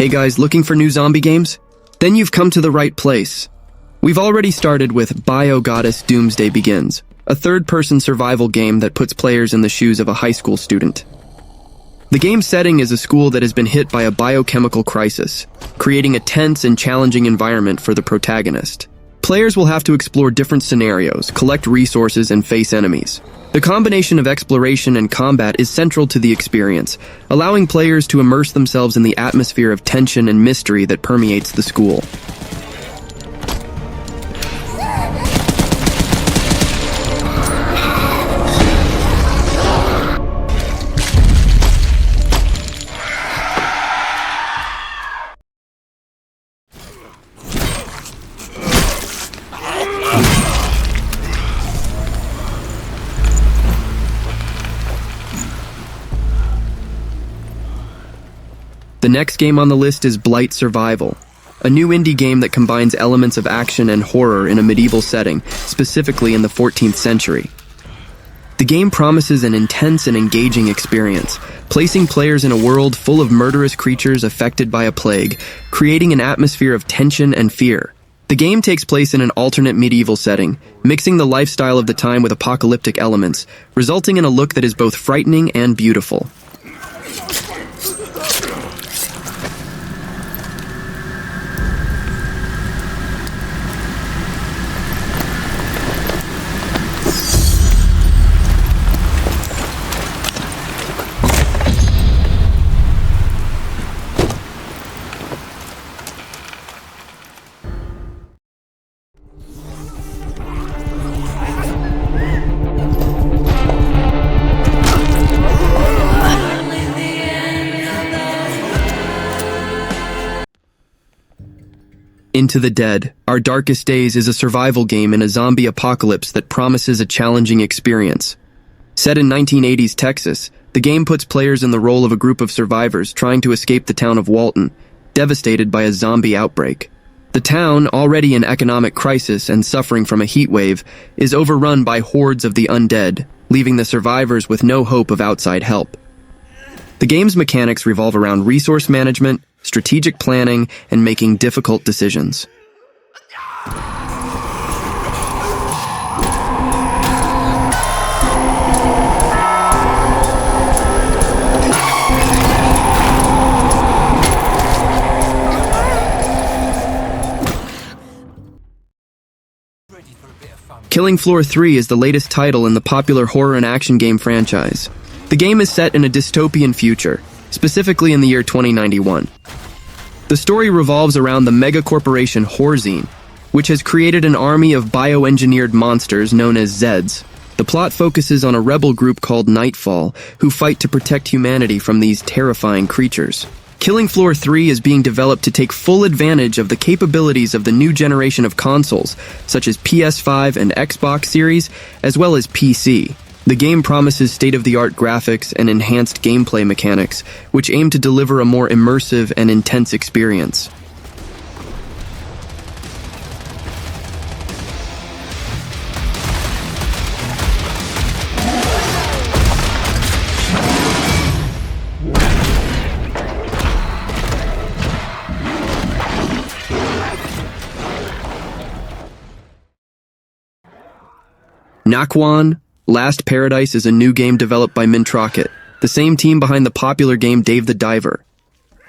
Hey guys, looking for new zombie games? Then you've come to the right place. We've already started with Bio-Goddess Doomsday Begins, a third-person survival game that puts players in the shoes of a high school student. The game's setting is a school that has been hit by a biochemical crisis, creating a tense and challenging environment for the protagonist. Players will have to explore different scenarios, collect resources, and face enemies. The combination of exploration and combat is central to the experience, allowing players to immerse themselves in the atmosphere of tension and mystery that permeates the school. The next game on the list is Blight Survival, a new indie game that combines elements of action and horror in a medieval setting, specifically in the 14th century. The game promises an intense and engaging experience, placing players in a world full of murderous creatures affected by a plague, creating an atmosphere of tension and fear. The game takes place in an alternate medieval setting, mixing the lifestyle of the time with apocalyptic elements, resulting in a look that is both frightening and beautiful. Into the Dead, Our Darkest Days is a survival game in a zombie apocalypse that promises a challenging experience. Set in 1980s Texas, the game puts players in the role of a group of survivors trying to escape the town of Walton, devastated by a zombie outbreak. The town, already in economic crisis and suffering from a heat wave, is overrun by hordes of the undead, leaving the survivors with no hope of outside help. The game's mechanics revolve around resource management, strategic planning, and making difficult decisions. Killing Floor 3 is the latest title in the popular horror and action game franchise. The game is set in a dystopian future, specifically in the year 2091. The story revolves around the megacorporation Hordes, which has created an army of bioengineered monsters known as Zeds. The plot focuses on a rebel group called Nightfall, who fight to protect humanity from these terrifying creatures. Killing Floor 3 is being developed to take full advantage of the capabilities of the new generation of consoles, such as PS5 and Xbox Series, as well as PC. The game promises state-of-the-art graphics and enhanced gameplay mechanics, which aim to deliver a more immersive and intense experience. Nakwon, Last Paradise is a new game developed by Projekt, the same team behind the popular game Dave the Diver.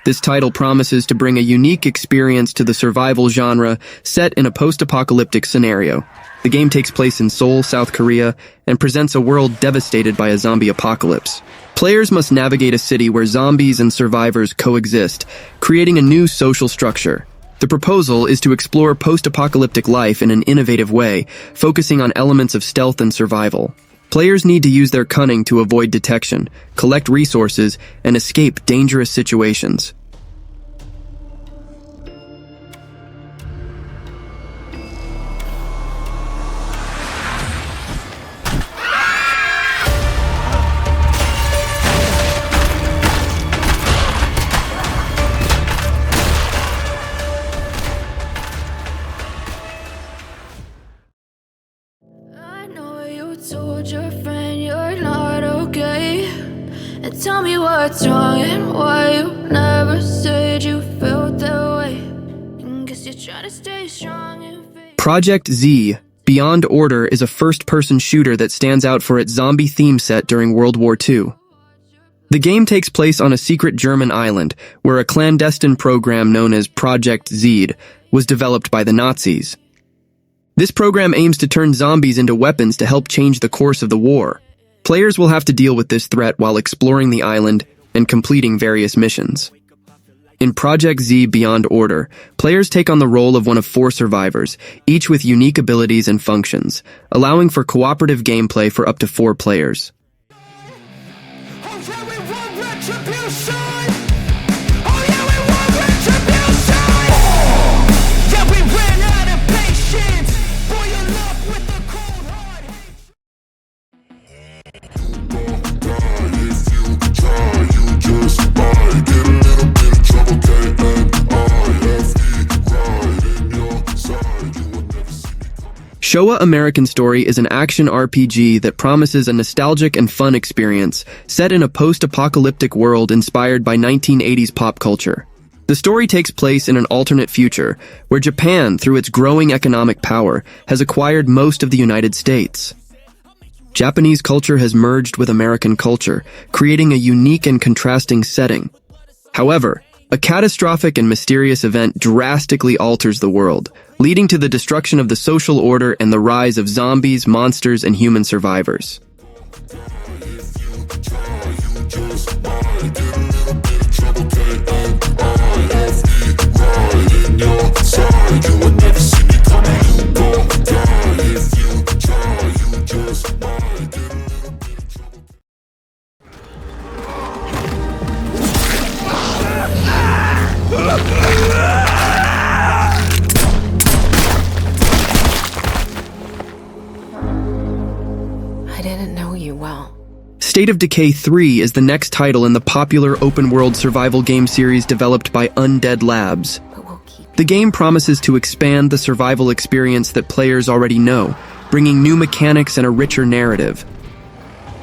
This title promises to bring a unique experience to the survival genre set in a post-apocalyptic scenario. The game takes place in Seoul, South Korea, and presents a world devastated by a zombie apocalypse. Players must navigate a city where zombies and survivors coexist, creating a new social structure. The proposal is to explore post-apocalyptic life in an innovative way, focusing on elements of stealth and survival. Players need to use their cunning to avoid detection, collect resources, and escape dangerous situations. Told your friend you're not okay, and tell me what's wrong and why you never Try to stay strong and faith. Projekt Z Beyond Order is a first-person shooter that stands out for its zombie theme set during World War II. The game takes place on a secret German island where a clandestine program known as Projekt Z was developed by the Nazis. This program aims to turn zombies into weapons to help change the course of the war. Players will have to deal with this threat while exploring the island and completing various missions. In Projekt Z Beyond Order, players take on the role of one of 4 survivors, each with unique abilities and functions, allowing for cooperative gameplay for up to 4 players. Showa American Story is an action RPG that promises a nostalgic and fun experience set in a post-apocalyptic world inspired by 1980s pop culture. The story takes place in an alternate future where Japan, through its growing economic power, has acquired most of the United States. Japanese culture has merged with American culture, creating a unique and contrasting setting. However, a catastrophic and mysterious event drastically alters the world, leading to the destruction of the social order and the rise of zombies, monsters, and human survivors. I didn't know you well. State of Decay 3 is the next title in the popular open-world survival game series developed by Undead Labs. But we'll keep... The game promises to expand the survival experience that players already know, bringing new mechanics and a richer narrative.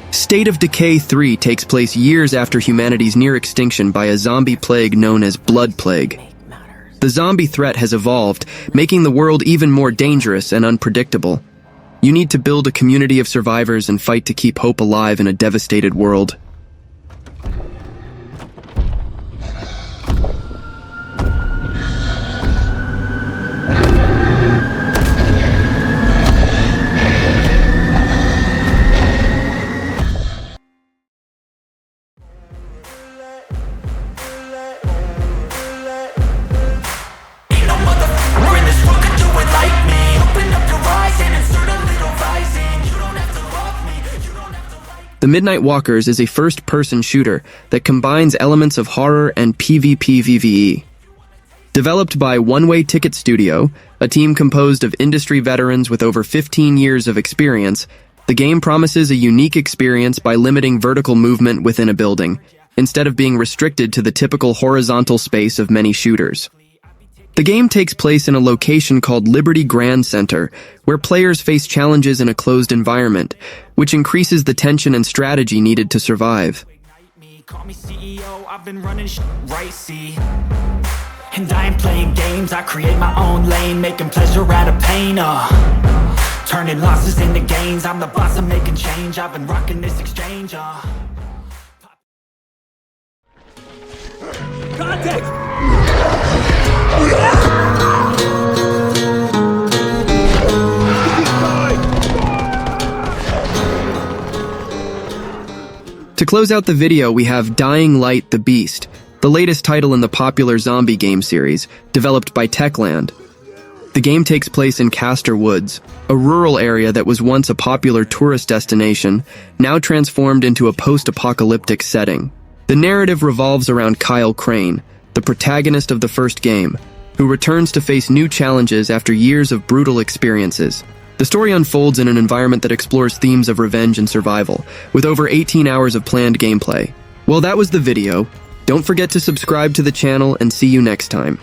State of Decay 3 takes place years after humanity's near extinction by a zombie plague known as Blood Plague. The zombie threat has evolved, making the world even more dangerous and unpredictable. You need to build a community of survivors and fight to keep hope alive in a devastated world. The Midnight Walkers is a first-person shooter that combines elements of horror and PvP/PvE. Developed by One Way Ticket Studio, a team composed of industry veterans with over 15 years of experience, the game promises a unique experience by limiting vertical movement within a building, instead of being restricted to the typical horizontal space of many shooters. The game takes place in a location called Liberty Grand Center, where players face challenges in a closed environment, which increases the tension and strategy needed to survive. Call me CEO, I've been running right, see. And I ain't playing games, I create my own lane, making pleasure out of pain, turning losses into gains, I'm the boss, I'm making change, I've been rocking this exchange, Contact! To close out the video, we have Dying Light the Beast, the latest title in the popular zombie game series, developed by Techland. The game takes place in Castor Woods, a rural area that was once a popular tourist destination, now transformed into a post-apocalyptic setting. The narrative revolves around Kyle Crane, the protagonist of the first game, who returns to face new challenges after years of brutal experiences. The story unfolds in an environment that explores themes of revenge and survival, with over 18 hours of planned gameplay. Well, that was the video. Don't forget to subscribe to the channel and see you next time.